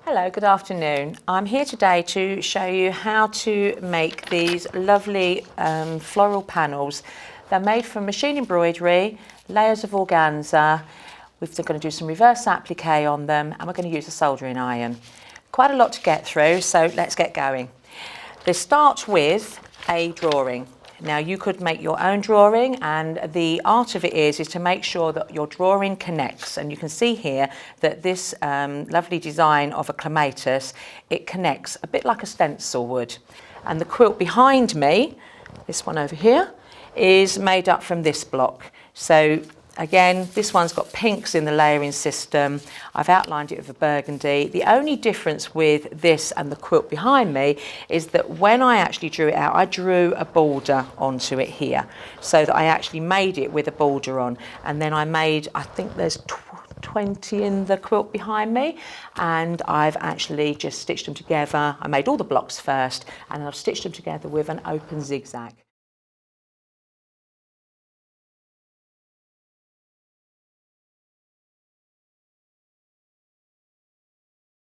Hello, good afternoon. I'm here today to show you how to make these lovely floral panels. They're made from machine embroidery, layers of organza. We're going to do some reverse applique on them, and we're going to use a soldering iron. Quite a lot to get through, so let's get going. This starts with a drawing. Now you could make your own drawing, and the art of it is to make sure that your drawing connects, and you can see here that this lovely design of a clematis, it connects a bit like a stencil would. And the quilt behind me, this one over here, is made up from this block. So again, this one's got pinks in the layering system. I've outlined it with a burgundy. The only difference with this and the quilt behind me is that when I actually drew it out, I drew a border onto it here, so that I actually made it with a border on. And then I made, I think there's 20 in the quilt behind me, and I've actually just stitched them together. I made all the blocks first, and I've stitched them together with an open zigzag.